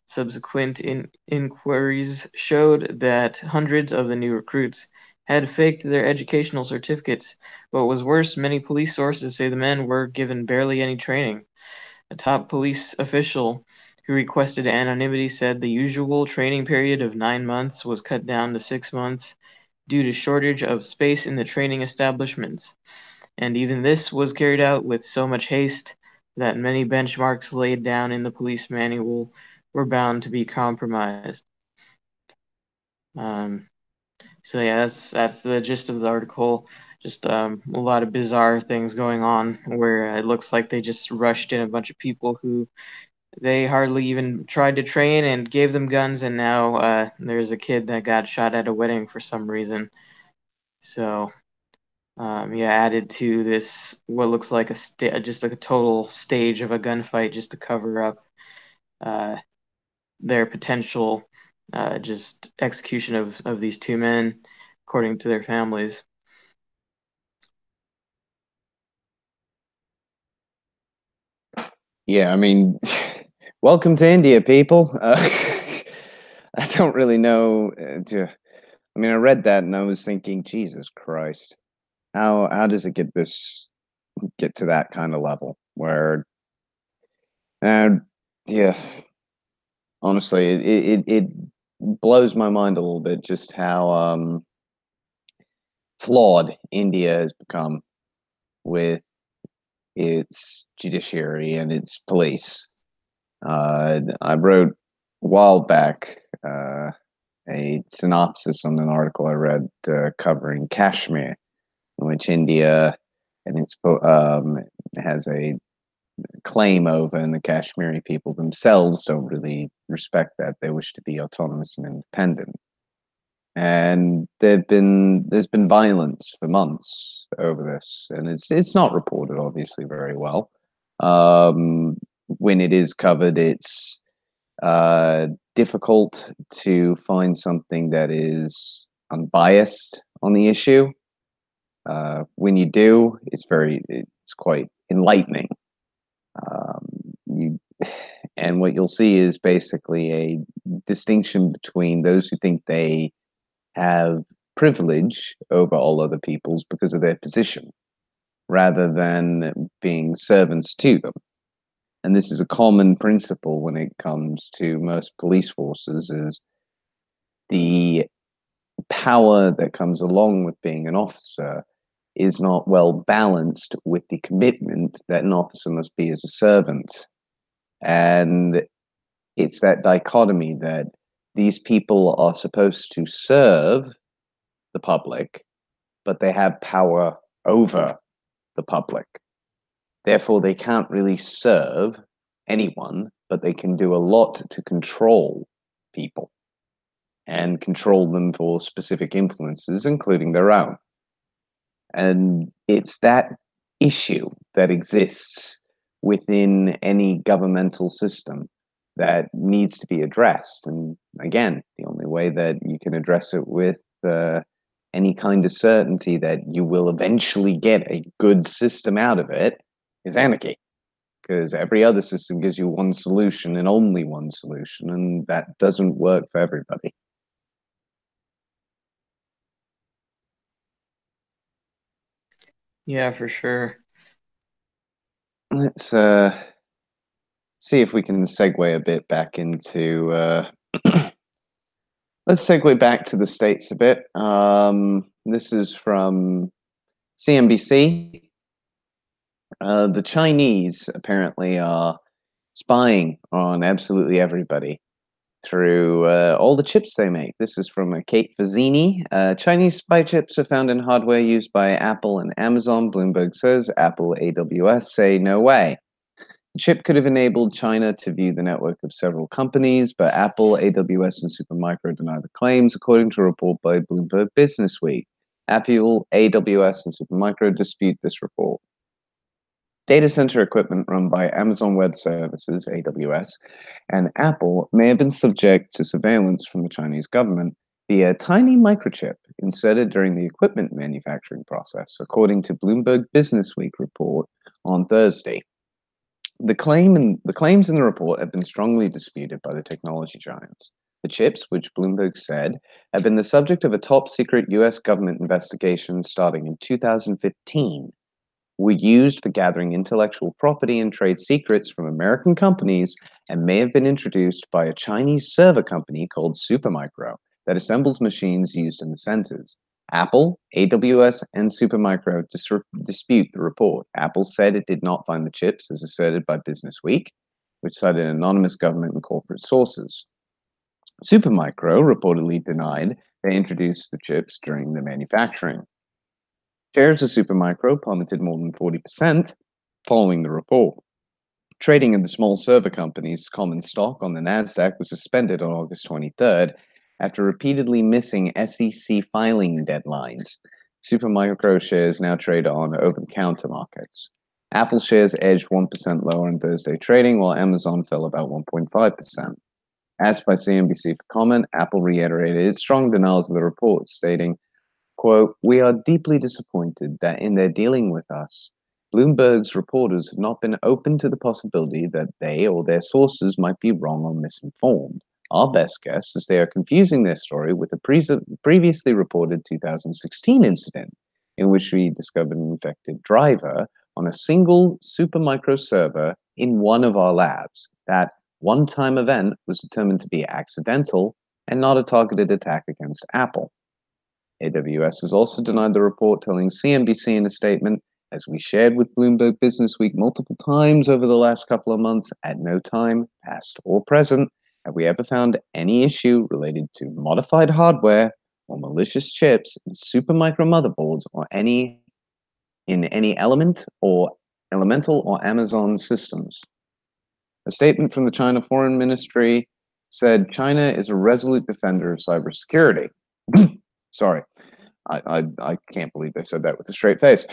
Subsequent inquiries showed that hundreds of the new recruits had faked their educational certificates. What was worse, many police sources say the men were given barely any training. A top police official who requested anonymity said the usual training period of 9 months was cut down to 6 months due to shortage of space in the training establishments. And even this was carried out with so much haste that many benchmarks laid down in the police manual were bound to be compromised. So yeah, that's the gist of the article. Just a lot of bizarre things going on where it looks like they just rushed in a bunch of people who they hardly even tried to train and gave them guns, and now there's a kid that got shot at a wedding for some reason. So yeah, added to this what looks like just like a total stage of a gunfight just to cover up their potential just execution of these two men, according to their families.
Yeah, I mean, welcome to India, people. I don't really know. I mean, I read that and I was thinking, Jesus Christ, how does it get to that kind of level where, yeah, honestly, it blows my mind a little bit just how flawed India has become with its judiciary and its police. I wrote a while back a synopsis on an article I read covering Kashmir, in which India and has a claim over, and the Kashmiri people themselves don't really respect that. They wish to be autonomous and independent. And there's been violence for months over this, and it's not reported obviously very well. When it is covered, it's difficult to find something that is unbiased on the issue. When you do, it's quite enlightening. You and what you'll see is basically a distinction between those who think they have privilege over all other peoples because of their position, rather than being servants to them. And this is a common principle when it comes to most police forces, is the power that comes along with being an officer is not well balanced with the commitment that an officer must be as a servant. And it's that dichotomy that these people are supposed to serve the public, but they have power over the public. Therefore, they can't really serve anyone, but they can do a lot to control people and control them for specific influences, including their own. And it's that issue that exists within any governmental system that needs to be addressed. And again, the only way that you can address it with any kind of certainty that you will eventually get a good system out of it is anarchy, because every other system gives you one solution and only one solution, and that doesn't work for everybody.
Yeah, for sure.
Let's see if we can segue a bit back into. Let's segue back to the States a bit. This is from CNBC. The Chinese apparently are spying on absolutely everybody through all the chips they make. This is from Kate Fazzini. Chinese spy chips are found in hardware used by Apple and Amazon. Bloomberg says Apple, AWS say no way. The chip could have enabled China to view the network of several companies, but Apple, AWS, and Supermicro deny the claims, according to a report by Bloomberg Businessweek. Apple, AWS, and Supermicro dispute this report. Data center equipment run by Amazon Web Services, AWS, and Apple may have been subject to surveillance from the Chinese government via a tiny microchip inserted during the equipment manufacturing process, according to Bloomberg Businessweek report on Thursday. The claims in the report have been strongly disputed by the technology giants. The chips, which Bloomberg said, have been the subject of a top-secret U.S. government investigation starting in 2015, were used for gathering intellectual property and trade secrets from American companies and may have been introduced by a Chinese server company called Supermicro that assembles machines used in the centers. Apple, AWS, and Supermicro dispute the report. Apple said it did not find the chips, as asserted by Businessweek, which cited anonymous government and corporate sources. Supermicro reportedly denied they introduced the chips during the manufacturing. Shares of Supermicro plummeted more than 40% following the report. Trading in the small server company's common stock on the NASDAQ was suspended on August 23rd after repeatedly missing SEC filing deadlines. Supermicro shares now trade on over-the-counter markets. Apple shares edged 1% lower in Thursday trading, while Amazon fell about 1.5%. Asked by CNBC for comment, Apple reiterated its strong denials of the report, stating, quote, "We are deeply disappointed that in their dealing with us, Bloomberg's reporters have not been open to the possibility that they or their sources might be wrong or misinformed. Our best guess is they are confusing their story with the previously reported 2016 incident in which we discovered an infected driver on a single Supermicro server in one of our labs. That one-time event was determined to be accidental and not a targeted attack against Apple." AWS has also denied the report, telling CNBC in a statement, "As we shared with Bloomberg Businessweek multiple times over the last couple of months, at no time, past or present, have we ever found any issue related to modified hardware or malicious chips in Supermicro motherboards or any in any elemental or Amazon systems. A statement from the China Foreign Ministry said China is a resolute defender of cybersecurity. Sorry, I can't believe they said that with a straight face.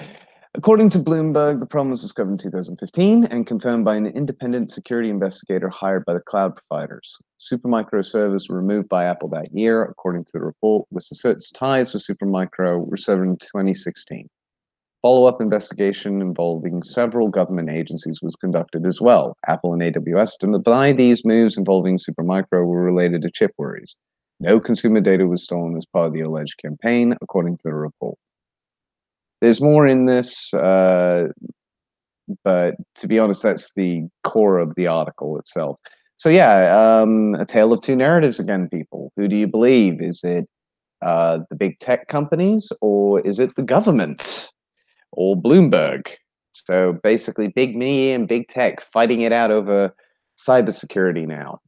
According to Bloomberg, the problem was discovered in 2015 and confirmed by an independent security investigator hired by the cloud providers. Supermicro servers were removed by Apple that year, according to the report, with its ties with Supermicro were severed in 2016. Follow-up investigation involving several government agencies was conducted as well. Apple and AWS denied these moves involving Supermicro were related to chip worries. No consumer data was stolen as part of the alleged campaign, according to the report. There's more in this, but to be honest, that's the core of the article itself. So yeah, a tale of two narratives again, people. Who do you believe? Is it the big tech companies, or is it the government, or Bloomberg? So basically, big me and big tech fighting it out over cybersecurity now.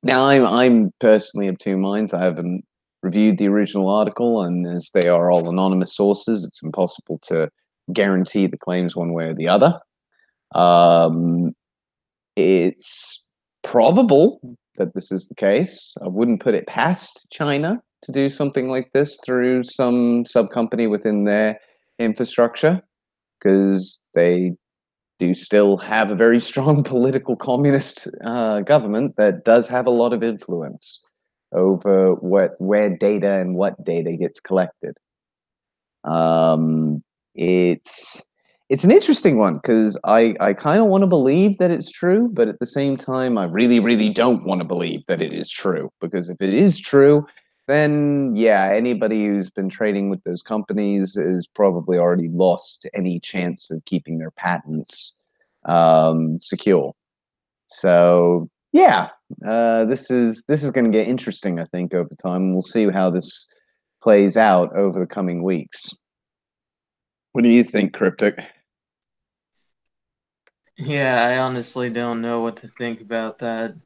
Now, I'm personally of two minds. I haven't reviewed the original article, and as they are all anonymous sources, it's impossible to guarantee the claims one way or the other. It's probable that this is the case. I wouldn't put it past China to do something like this through some sub-company within their infrastructure, because they do still have a very strong political communist government that does have a lot of influence over where data and what data gets collected. It's an interesting one, because I kind of want to believe that it's true, but at the same time, I really, really don't want to believe that it is true, because if it is true, then yeah, anybody who's been trading with those companies is probably already lost any chance of keeping their patents secure. So yeah, this is going to get interesting, I think, over time. We'll see how this plays out over the coming weeks. What do you think, Cryptic?
Yeah, I honestly don't know what to think about that.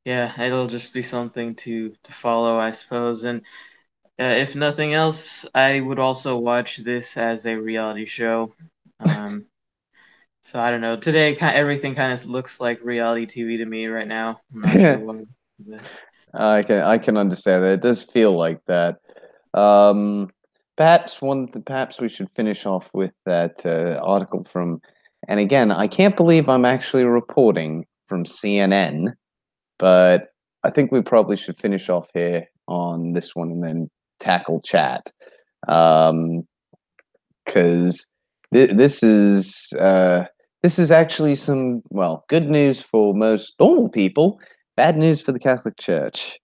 Yeah, it'll just be something to follow, I suppose. And if nothing else, I would also watch this as a reality show. So I don't know. Today, everything kind of looks like reality TV to me right now. I'm not sure why. But...
I can understand that. It does feel like that. Perhaps we should finish off with that article from. And again, I can't believe I'm actually reporting from CNN, but I think we probably should finish off here on this one and then tackle chat, because this is actually some, well, good news for most normal people, bad news for the Catholic Church.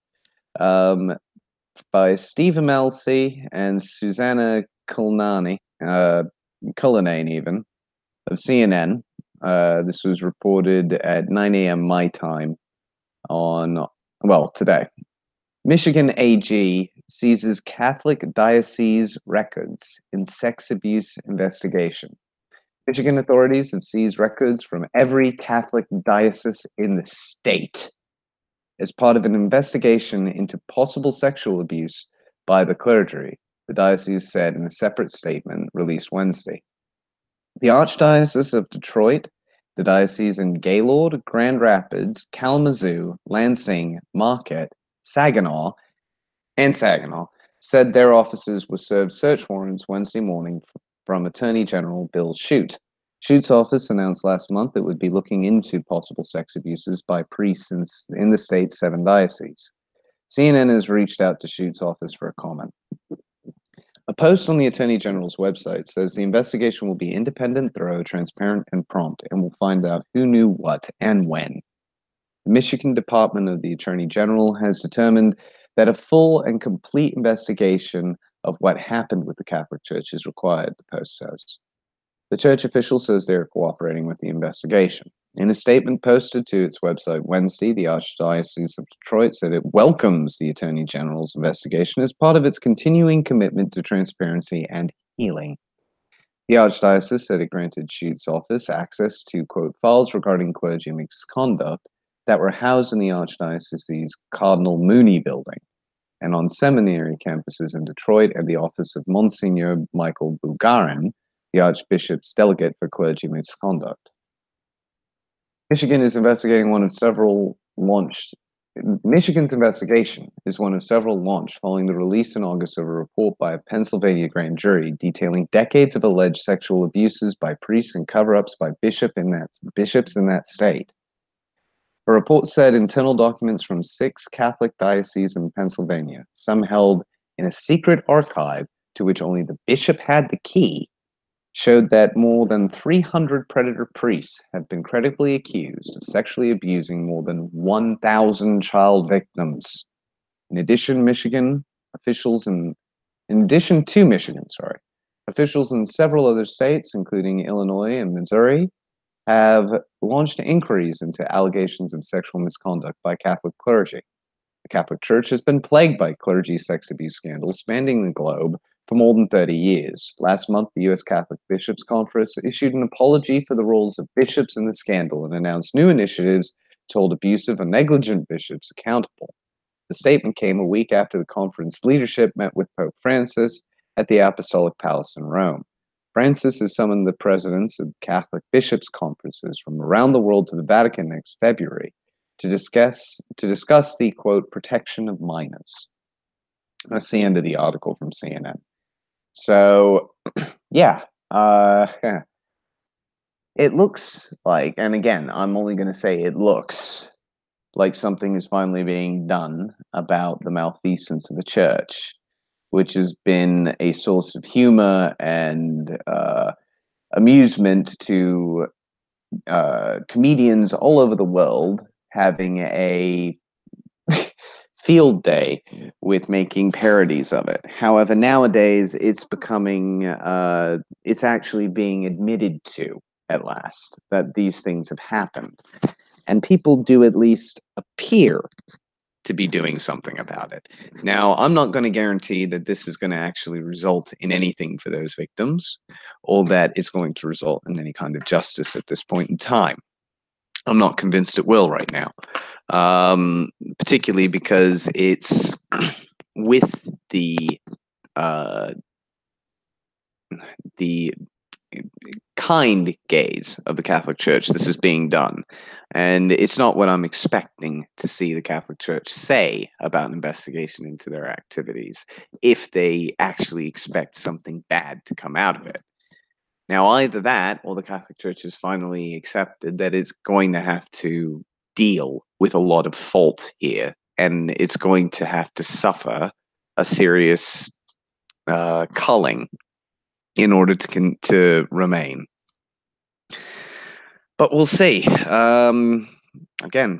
By Steve Amelsi and Susanna Cullinane even, of CNN. This was reported at 9 a.m. my time today. Michigan AG seizes Catholic diocese records in sex abuse investigation. Michigan authorities have seized records from every Catholic diocese in the state as part of an investigation into possible sexual abuse by the clergy, the diocese said in a separate statement released Wednesday. The Archdiocese of Detroit, the diocese in Gaylord, Grand Rapids, Kalamazoo, Lansing, Marquette, Saginaw, said their offices were served search warrants Wednesday morning from Attorney General Bill Schuette. Schuette's office announced last month it would be looking into possible sex abuses by priests in the state's 7 dioceses. CNN has reached out to Schuette's office for a comment. A post on the Attorney General's website says the investigation will be independent, thorough, transparent, and prompt, and will find out who knew what and when. The Michigan Department of the Attorney General has determined that a full and complete investigation of what happened with the Catholic Church is required, the post says. The church official says they are cooperating with the investigation. In a statement posted to its website Wednesday, the Archdiocese of Detroit said it welcomes the Attorney General's investigation as part of its continuing commitment to transparency and healing. The Archdiocese said it granted Schuette's office access to, quote, files regarding clergy misconduct that were housed in the Archdiocese's Cardinal Mooney building. and on seminary campuses in Detroit at the office of Monsignor Michael Bulgarin, the Archbishop's delegate for clergy misconduct. Michigan's investigation is one of several launched following the release in August of a report by a Pennsylvania grand jury detailing decades of alleged sexual abuses by priests and cover-ups by bishops in that state. The report said internal documents from 6 Catholic dioceses in Pennsylvania, some held in a secret archive to which only the bishop had the key, showed that more than 300 predator priests have been credibly accused of sexually abusing more than 1,000 child victims. In addition to Michigan, officials in several other states, including Illinois and Missouri, have launched inquiries into allegations of sexual misconduct by Catholic clergy. The Catholic Church has been plagued by clergy sex abuse scandals spanning the globe for more than 30 years. Last month, the U.S. Catholic Bishops' Conference issued an apology for the roles of bishops in the scandal and announced new initiatives to hold abusive and negligent bishops accountable. The statement came a week after the conference leadership met with Pope Francis at the Apostolic Palace in Rome. Francis has summoned the presidents of Catholic bishops' conferences from around the world to the Vatican next February to discuss the, quote, protection of minors. That's the end of the article from CNN. So, yeah, it looks like, and again, I'm only going to say it looks like something is finally being done about the malfeasance of the church, which has been a source of humor and amusement to comedians all over the world, having a field day with making parodies of it. However, nowadays it's becoming, it's actually being admitted to at last that these things have happened. And people do at least appear to be doing something about it. Now, I'm not going to guarantee that this is going to actually result in anything for those victims, or that it's going to result in any kind of justice at this point in time. I'm not convinced it will right now, particularly because it's with the kind gaze of the Catholic Church this is being done. And it's not what I'm expecting to see the Catholic Church say about an investigation into their activities, if they actually expect something bad to come out of it. Now, either that, or the Catholic Church has finally accepted that it's going to have to deal with a lot of fault here, and it's going to have to suffer a serious culling in order to remain. But we'll see. Again,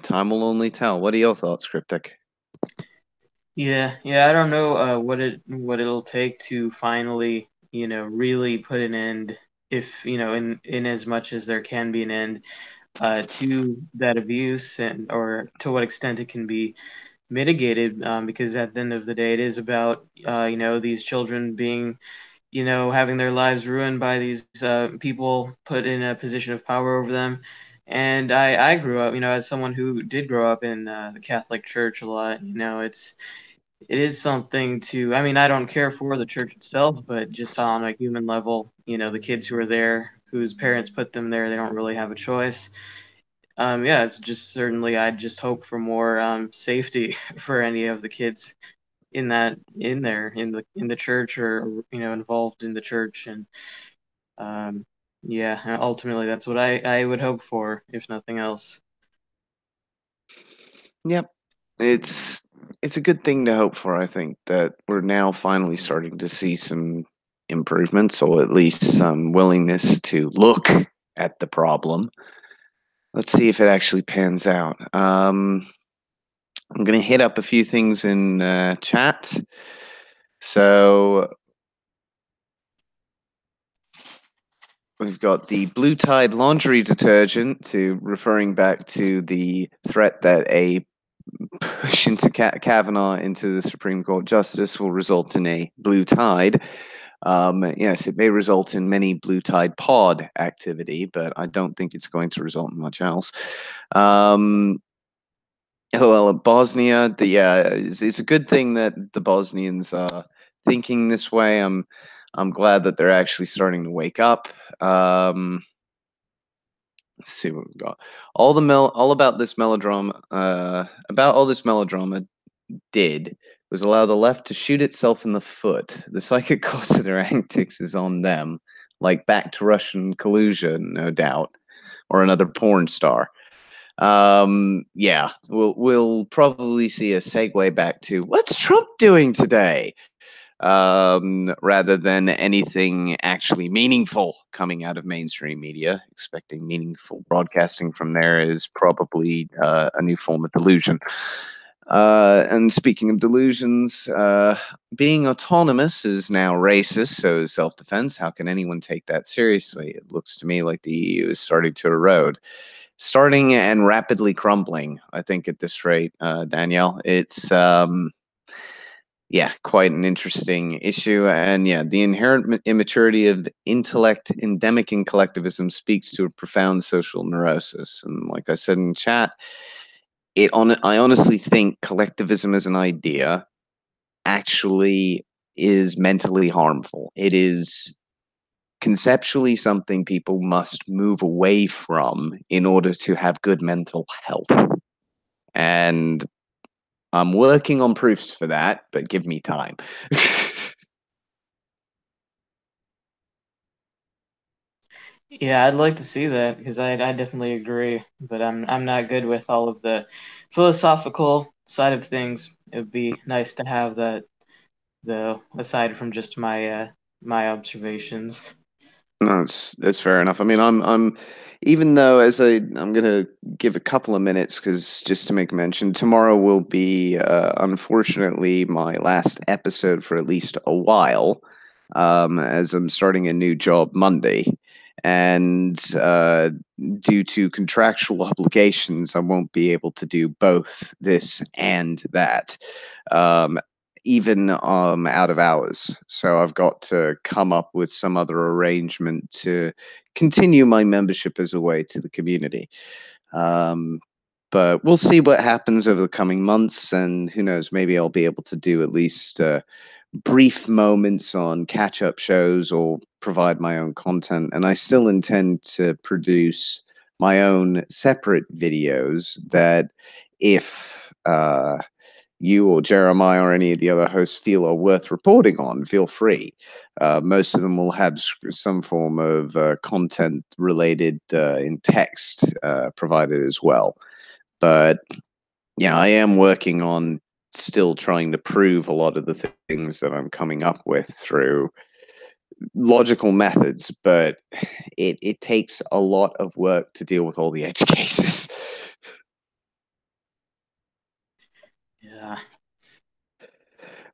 time will only tell. What are your thoughts, Cryptic?
Yeah, I don't know what it'll take to finally, really put an end, if in as much as there can be an end to that abuse, and or to what extent it can be mitigated, because at the end of the day, it is about these children being having their lives ruined by these people put in a position of power over them. And I grew up, as someone who did grow up in the Catholic Church a lot. It is something to, I mean, I don't care for the church itself, but just on a human level, the kids who are there, whose parents put them there, they don't really have a choice. Yeah, it's just certainly, I just hope for more safety for any of the kids in the church, or involved in the church. And yeah, ultimately that's what I would hope for, if nothing else.
Yep. It's a good thing to hope for. I think that we're now finally starting to see some improvements, or at least some willingness to look at the problem. Let's see if it actually pans out. I'm going to hit up a few things in chat. So we've got the Blue Tide laundry detergent, referring back to the threat that a push into Kavanaugh into the Supreme Court justice will result in a blue tide. Yes, it may result in many blue tide pod activity, but I don't think it's going to result in much else. Oh, well, Bosnia, it's a good thing that the Bosnians are thinking this way. I'm glad that they're actually starting to wake up. Let's see what we've got. All about this melodrama. About all this melodrama did was allow the left to shoot itself in the foot. The psychic cost of their antics is on them, like back to Russian collusion, no doubt, or another porn star. Yeah, we'll probably see a segue back to what's Trump doing today, rather than anything actually meaningful coming out of mainstream media. Expecting meaningful broadcasting from there is probably a new form of delusion. And speaking of delusions, being autonomous is now racist, so is self-defense. How can anyone take that seriously? It looks to me like the EU is starting to erode. Starting and rapidly crumbling, I think, at this rate, Danielle. It's yeah, quite an interesting issue. And yeah, the inherent immaturity of intellect endemic in collectivism speaks to a profound social neurosis. And like I said in chat, I honestly think collectivism as an idea actually is mentally harmful. It is conceptually something people must move away from in order to have good mental health. And I'm working on proofs for that, but give me time.
Yeah, I'd like to see that because I definitely agree, but I'm not good with all of the philosophical side of things. It would be nice to have that though, aside from just my observations.
No, that's fair enough. I mean, I'm even though I'm gonna give a couple of minutes because just to make mention, tomorrow will be unfortunately my last episode for at least a while, as I'm starting a new job Monday, and due to contractual obligations, I won't be able to do both this and that. Um, Even out of hours. So I've got to come up with some other arrangement to continue my membership as a way to the community. Um, but we'll see what happens over the coming months, and who knows, maybe I'll be able to do at least brief moments on catch up shows or provide my own content. And I still intend to produce my own separate videos that if you or Jeremiah or any of the other hosts feel are worth reporting on, feel free. Most of them will have some form of content related in text provided as well. But yeah, I am working on still trying to prove a lot of the things that I'm coming up with through logical methods, but it takes a lot of work to deal with all the edge cases.
Yeah.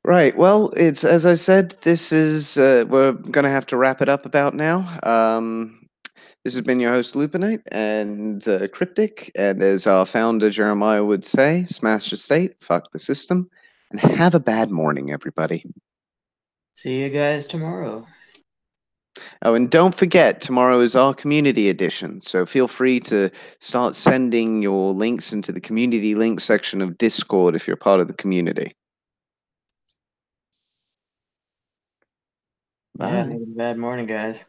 Right. Well, it's as I said. This is we're gonna have to wrap it up about now. This has been your host Lupinite and Cryptic, and as our founder Jeremiah would say, "Smash the state, fuck the system, and have a bad morning, everybody."
See you guys tomorrow.
Oh, and don't forget, tomorrow is our community edition, so feel free to start sending your links into the community link section of Discord if you're part of the community.
Yeah,
Bye.
have a bad morning, guys.